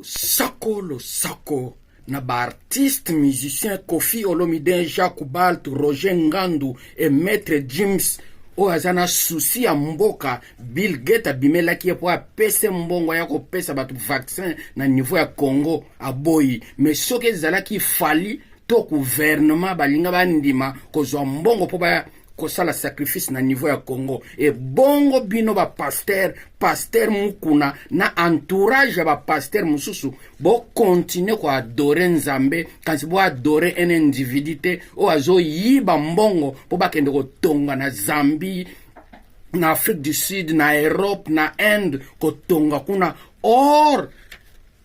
Sako lo sako na ba artiste musicien Kofi Olomide, Jacques Balt, Roger Ngandu et Maître James o azana souci ya mboka Bill Gates abimelaki po apese mbongo ya kopesa batu vaccin na niveau ya Congo aboyi, mais soki ezalaki fali to gouvernement balinga bandima kozwa mbongo po ba kosala sacrifice na niveau ya Congo et bongo bino ba pasteur mukuna na entourage ya ba pasteur mususu bo continue ko adorer Nzambe kasi bo adorer un individu o azo yiba mbongo po bakende ko tonga na Zambie, na Afrique du Sud, na Europe, na Inde ko tonga kuna. Or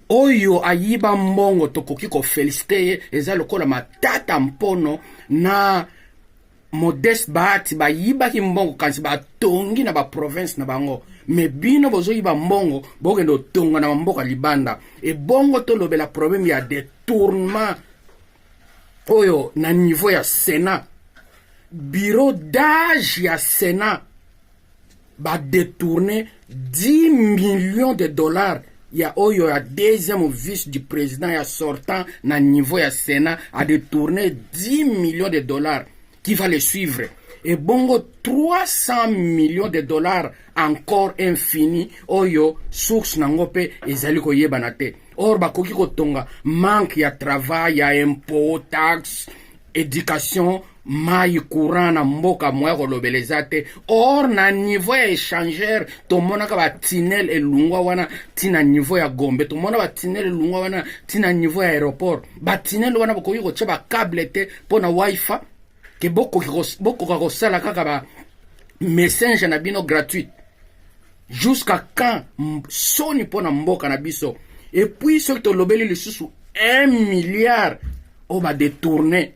oyo ayiba mbongo tokoki ko féliciter eza lokola matata mpono na Modeste Bahati ba yiba ki mbongo kansi ba tongi na ba province na bango, me bino bozo yiba mbongo bokendo tonga na mboka libanda e bongo to lobela problème ya détournement oyo na niveau ya Sénat. Bureau d'âge ya Sénat ba détourner 10 millions de dollars ya oyo ya deuxième vice du président ya sortant na niveau ya Sénat a détourné 10 millions de dollars qui va le suivre. Et bongo 300 millions de dollars encore infini oyo source nangope ezali ko yebana te. Or bakoki ko tonga manque ya travail, ya impôt, taxe, éducation, mai courant na mboka moya ko lobeleza te. Or na niveau ya échangeur to mona ka ba tinel elungwa wana tina niveau ya Gombe, to mona ba tinel elungwa wana tina niveau ya aéroport. Ba tinel wana bakoki ko tsheba câble te pona wifi que boko kosala kaka ba message na bino gratuit jusqu'à quand soni pona mboka na biso. Et puis ce que lobeli lisusu 1 milliard o ba détourner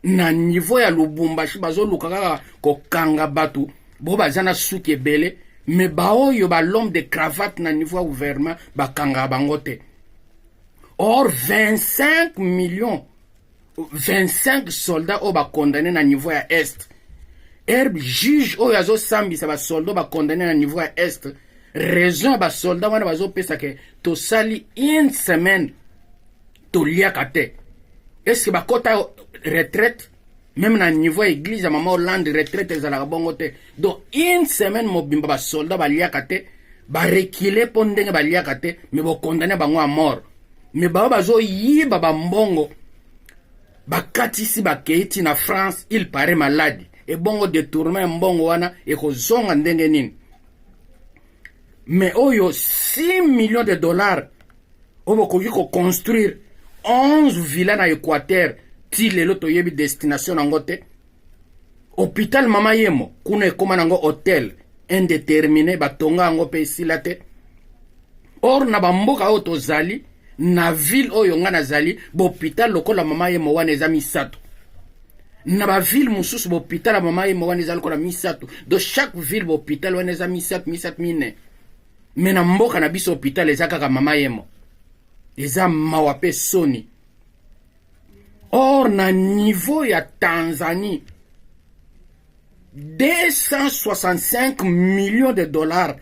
na niveau ya Lubumbashi bazo luka kaka ko kanga batu bo bazana suki ebele, mais ba oyo ba l'homme de cravate na niveau ya gouvernement ba kanga bangote. Or 25 millions 25 soldats au ba condamné na niveau ya Est. Herbe juge o yazo sambi sa ba soldats ba condamné na niveau ya Est. Raison ba soldats wana bazo pesa ke to sali une semaine to liakate. Est-ce que ba kota retraite même na niveau ya église ya Maman Hollande retraite za la bongote. Donc une semaine mobimba ba soldats ba liakate ba reculer pondenge ba liakate mais ba condamné bango à mort. Mais ba bazo yiba ba mbongo bakatisi bakeiti na France, il paraît malade. Et bongo détournement mbongo wana e ko zonga ndenge nini. Mais oyo 6 millions de dollars obo koki ko construire 11 villas na Équateur ti lelo to yebi destination nangote. Hôpital Mama Yemo kuna ekoma nango hôtel indéterminé batonga ngo pe silate. Or na bamboka o tozali na ville oyo nga nazali b'hôpital lokola Mama Yemo wana eza misato. Na ba ville mususu b'hôpital Mama Yemo wana eza lokola misato. De chaque ville b'hôpital wana eza misato mine. Mais na mboka na biso hôpital eza kaka Mama Yemo. Eza mawape soni. Or na niveau ya Tanzanie 265 millions de dollars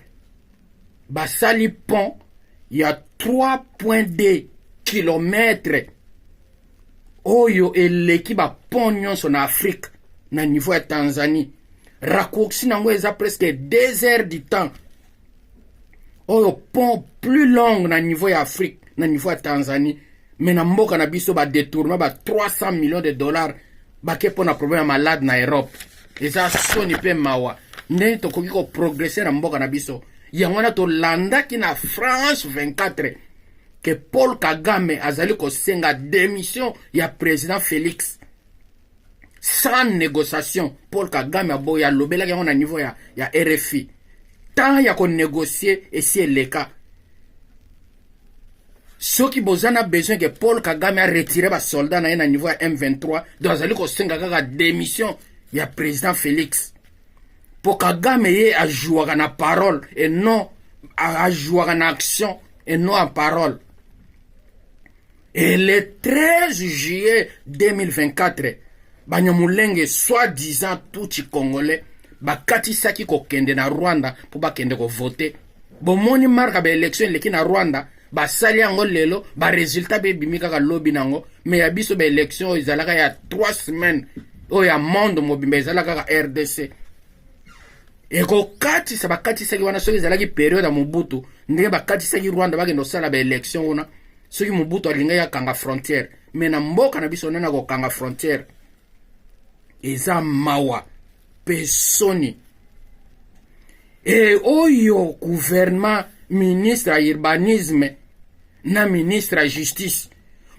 basali pont. Il y a 3,2 kilomètres. Oyo eleki ba pognon son Afrique na niveau ya Tanzanie. Raccourci nango eza presque 2 heures du temps. Oyo pont plus long na niveau ya Afrique, na niveau ya Tanzanie. Mais na mboka na biso ba détournement ba 300 millions de dollars ba ke pona problème malade na Europe. Eza soni pe mawa. Ndeni tokoki ko progresser na mboka na biso. Yangwana to landa ki na France 24 que Paul Kagame azali ko senga démission ya président Félix sans négociation. Paul Kagame aboya lobela yango na niveau ya RFI tant ya ko négocier et si le cas ceux qui bozana besoin que Paul Kagame a retiré ba soldat na niveau ya M23 donc azali ko senga kaka démission ya président Félix. Pour Kagame ye a joué na parole et non a joué en action et non en parole. Et le 13 juillet 2024, Banyamulenge soi-disant tout Congolais, bakatisaki ko kende na Rwanda pour ba kende ko voter. Bon moni marka ba élection leki na Rwanda, basali yango lelo résultat be bimi kaka lobi nango mais ya biso ba élection oyo ezalaka ya 3 semaines oyo ya monde mobimba ezalaka kaka RDC ekokatisa bakatisaki wana soki ezalaki periode ya Mobutu ndenge bakatisaki Rwanda bakende kosala ba élection wana soki Mobutu alingaki akanga frontière mais na mboka na biso nana kokanga frontière eza mawa pesoni oyo gouvernement ministre ya urbanisme na ministre ya justice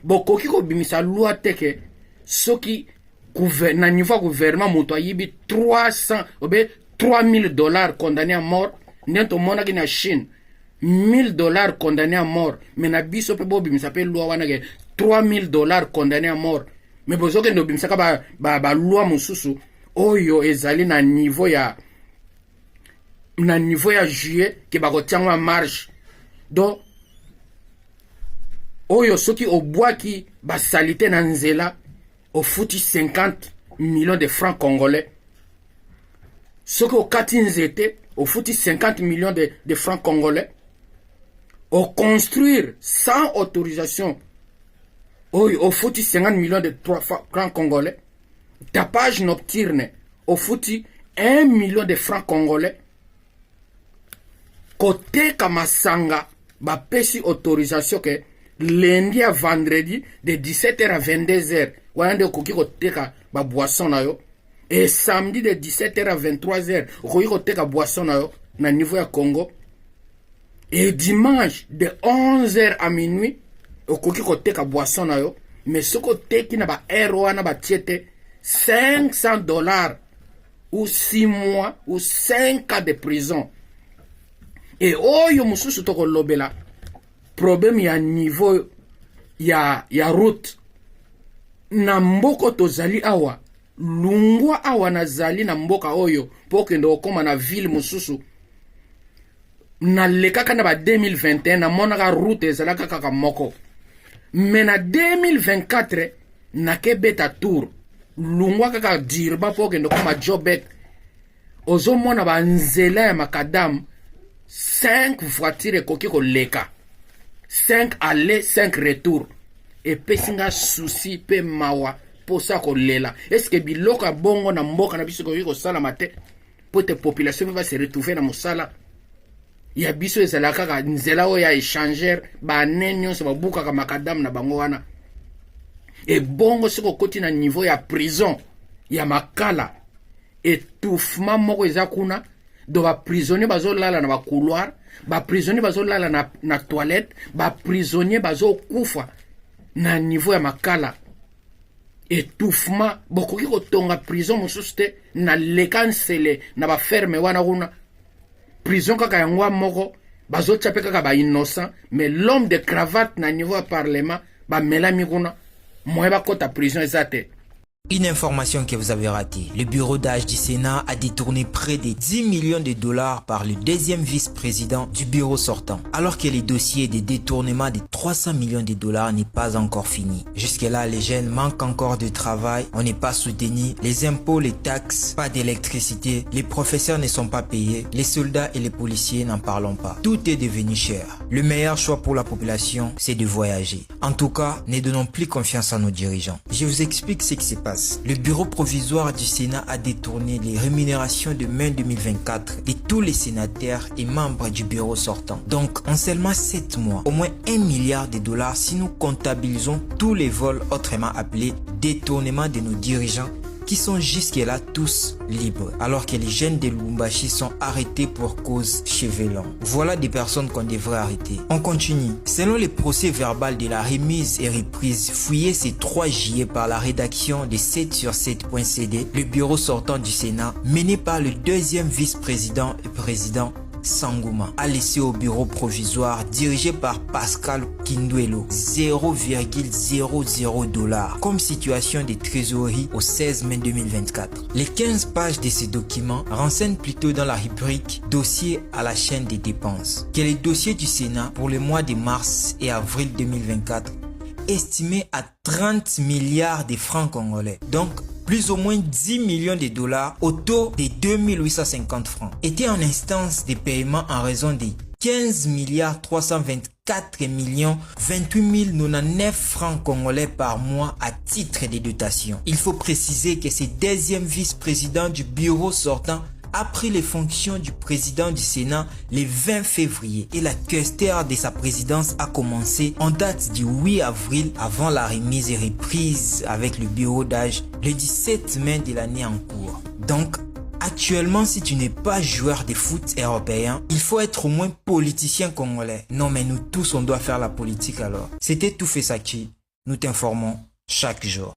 bokoki kobimisa loi teke soki na niveau ya gouvernement moto ayibi 3000 dollars condamné à mort nde tomonaki na Chine 1000 dollars condamné à mort mais na biso mpe bobimisa mpe loi wana ke 3000 dollars condamné à mort mais bozokende obimisaka baloi mosusu oyo ezali na niveau ya juillet ke bakotiango ya marche donc oyo soki obwaki basalite na nzela ofuti 50 millions de francs congolais soki okati nzete ofuti 50 millions de francs congolais construire sans autorisation oyo ofuti 50 millions de francs congolais tapage nocturne ofuti 1 million de francs congolais koteka masanga bapesi autorisation ke lundi à vendredi de 17h à 22h wana nde okoki koteka boisson na yo et samedi de 17h à 23h okoki koteka boisson na yo na niveau ya Congo et dimanche de 11h à minuit okoki koteka boisson na yo mais soko teki na ba air wana batiete $500 ou 6 mois ou 5 ans de prison. Et oyo mususu toko lobela problème ya niveau ya route na mboko tozali awa lungwa awa nazali na mboka oyo pokende okoma na ville mususu na lekaka na ba 2021 na monaka route ezalaka kaka moko mais na 2024 na kebeta tour lungwa kaka dirba pokende okoma Jobek ozomona ba nzela ya makadamu 5 voitures ekoki koleka 5 aller 5 retour epesinga souci pe mawa posa kolela est-ce que biloko bongo na mboka na biso koki kosala mate pour te population va se retrouver na mosala ya biso ezala kaka nzela oyo ya échanger ba nenyo se babuka ka makadamu na bango wana e bongo siko koti na niveau ya prison ya makala étouffement moko eza kuna do ba prisonnier bazolala na ba couloir ba prisonnier bazolala na toilette ba prisonnier bazokufa na niveau ya makala étouffement bokoki kotonga prison mosusu te na lekansele na ba ferme wana kuna prison kaka yango moko bazotia pe kaka ba innocent mais l'homme de cravate na niveau ya parlement ba melami kuna moye bakota prison ezate. Une information que vous avez ratée. Le bureau d'âge du Sénat a détourné près de 10 millions de dollars par le deuxième vice-président du bureau sortant, alors que le dossier de détournement de 300 millions de dollars n'est pas encore fini. Jusque-là, les jeunes manquent encore de travail, on n'est pas soutenu, les impôts, les taxes, pas d'électricité, les professeurs ne sont pas payés, les soldats et les policiers n'en parlons pas. Tout est devenu cher. Le meilleur choix pour la population, c'est de voyager. En tout cas, ne donnons plus confiance à nos dirigeants. Je vous explique ce qui se passe. Le bureau provisoire du Sénat a détourné les rémunérations de mai 2024 de tous les sénateurs et membres du bureau sortant. Donc, en seulement 7 mois, au moins 1 milliard de dollars si nous comptabilisons tous les vols autrement appelés détournement de nos dirigeants qui sont jusque-là tous libres, alors que les jeunes de Lubumbashi sont arrêtés pour cause cheveux longs. Voilà des personnes qu'on devrait arrêter. On continue. Selon les procès verbal de la remise et reprise fouillés ce 3 juillet par la rédaction de 7sur7.cd, le bureau sortant du Sénat, mené par le deuxième vice-président et président Sangouma, a laissé au bureau provisoire dirigé par Pascal Kinduelo 0,00 $ comme situation de trésorerie au 16 mai 2024. Les 15 pages de ce document renseignent plutôt dans la rubrique dossier à la chaîne des dépenses que les dossiers du Sénat pour les mois de mars et avril 2024 estimé à 30 milliards de francs congolais, donc plus ou moins 10 millions de dollars au taux de 2850 francs, était en instance de paiement en raison des 15 milliards 324 4 28 099 francs congolais par mois à titre de dotation. Il faut préciser que ce deuxième vice-président du bureau sortant a pris les fonctions du président du Sénat le 20 février et la questeur de sa présidence a commencé en date du 8 avril avant la remise et reprise avec le bureau d'âge le 17 mai de l'année en cours. Donc, actuellement, si tu n'es pas joueur de foot européen, il faut être au moins politicien congolais. Non, mais nous tous, on doit faire la politique alors. C'était Tout fait Saki. Nous t'informons chaque jour.